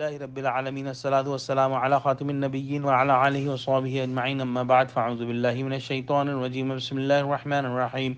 لله رب العالمين الصلاة والسلام على خاتم النبيين وعلى آله وصحبه أجمعين أما بعد فأعوذ بالله من الشيطان الرجيم بسم الله الرحمن الرحيم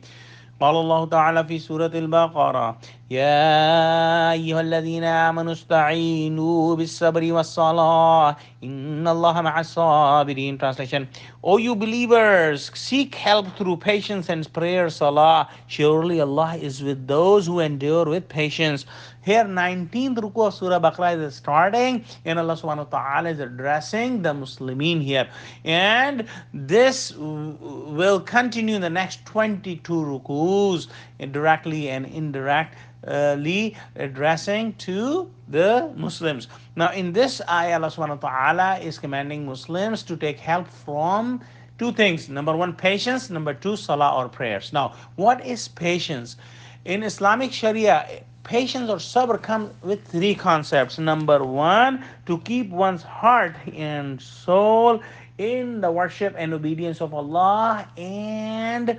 قال الله تعالى في سورة البقرة يا أيها الذين آمنوا استعينوا بالصبر والصلاة إن الله مع الصابرين. Translation: O you believers, seek help through patience and prayer, salah. Surely Allah is with those who endure with patience. Here 19th ruku of Surah Baqarah is starting, and Allah subhanahu wa ta'ala is addressing the Muslimin here. And this will continue in the next 22 rukus, directly and indirectly addressing to the Muslims. Now in this ayah, Allah subhanahu wa ta'ala is commanding Muslims to take help from two things. Number one, patience. Number two, salah or prayers. Now, what is patience? In Islamic Sharia, patience or sabr come with three concepts. Number one, to keep one's heart and soul in the worship and obedience of Allah and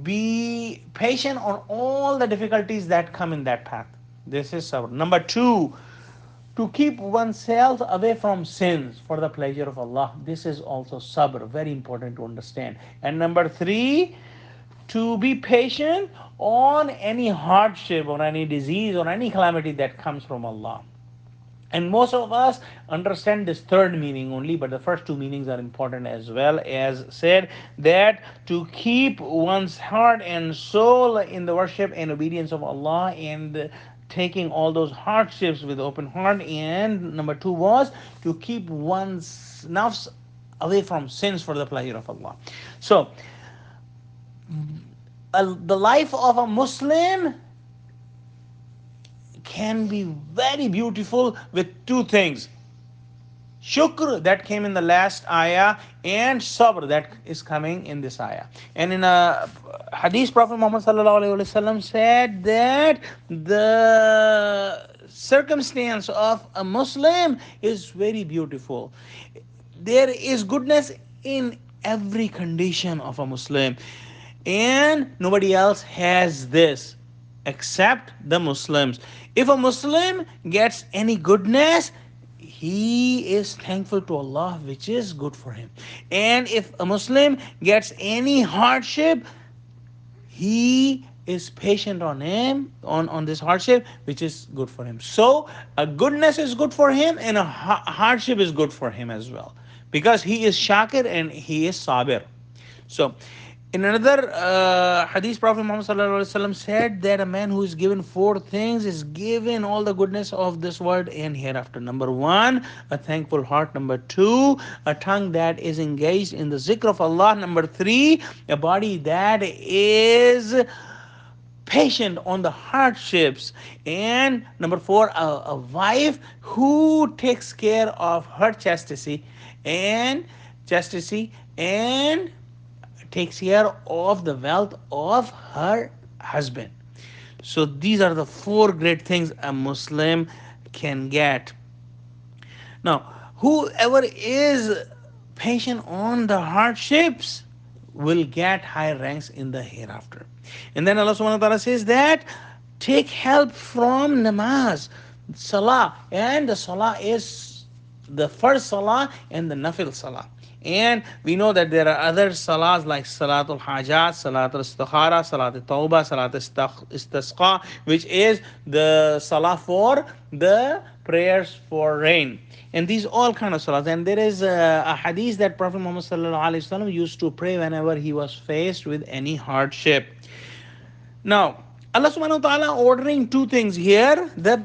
be patient on all the difficulties that come in that path. This is sabr. Number two, to keep oneself away from sins for the pleasure of Allah. This is also sabr, very important to understand. And number three, to be patient on any hardship or any disease or any calamity that comes from Allah. And most of us understand this third meaning only, but the first two meanings are important as well. As said, that to keep one's heart and soul in the worship and obedience of Allah and taking all those hardships with open heart. And number two was to keep one's nafs away from sins for the pleasure of Allah. So, the life of a Muslim can be very beautiful with two things: shukr, that came in the last ayah, and sabr, that is coming in this ayah. And in a hadith, Prophet Muhammad said that the circumstance of a Muslim is very beautiful. There is goodness in every condition of a Muslim, and nobody else has this except the Muslims. If a Muslim gets any goodness, he is thankful to Allah, which is good for him. And if a Muslim gets any hardship, he is patient on him, on this hardship, which is good for him. So a goodness is good for him, and a hardship is good for him as well, because he is shakir and he is sabir. So in another hadith, Prophet Muhammad said that a man who is given four things is given all the goodness of this world and hereafter. Number one, a thankful heart. Number two, a tongue that is engaged in the zikr of Allah. Number three, a body that is patient on the hardships. And number four, a wife who takes care of her chastity and takes care of the wealth of her husband. So these are the four great things a Muslim can get. Now, whoever is patient on the hardships will get high ranks in the hereafter. And then Allah subhanahu wa ta'ala says that take help from namaz, salah. And the salah is the first salah and the nafil salah. And we know that there are other salahs like Salatul Hajat, Salatul Istikhara, Salatul Tawbah, Salatul Istisqa, which is the salah for the prayers for rain. And these all kind of salahs. And there is a hadith that Prophet Muhammad used to pray whenever he was faced with any hardship. Now, Allah subhanahu wa ta'ala ordering two things here, the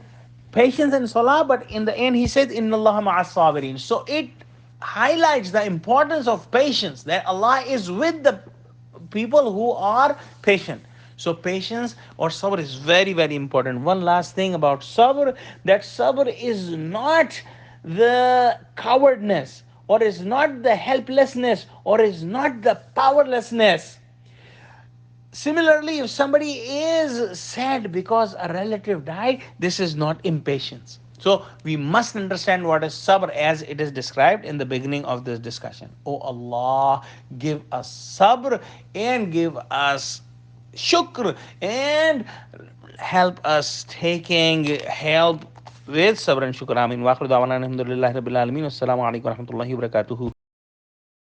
patience and salah, but in the end he said, Inna Allah ma'as sabirin. So it highlights the importance of patience, that Allah is with the people who are patient. So patience or sabr is very, very important. One last thing about sabr, that sabr is not the cowardness, or is not the helplessness, or is not the powerlessness. Similarly, if somebody is sad because a relative died, this is not impatience. So we must understand what is sabr as it is described in the beginning of this discussion. Oh Allah, give us sabr and give us shukr and help us taking help with sabr and shukr. Amin. Wa akhiru da'wana alhamdulillahi rabbil alamin. Assalamu alaikum wa rahmatullahi wa barakatuhu.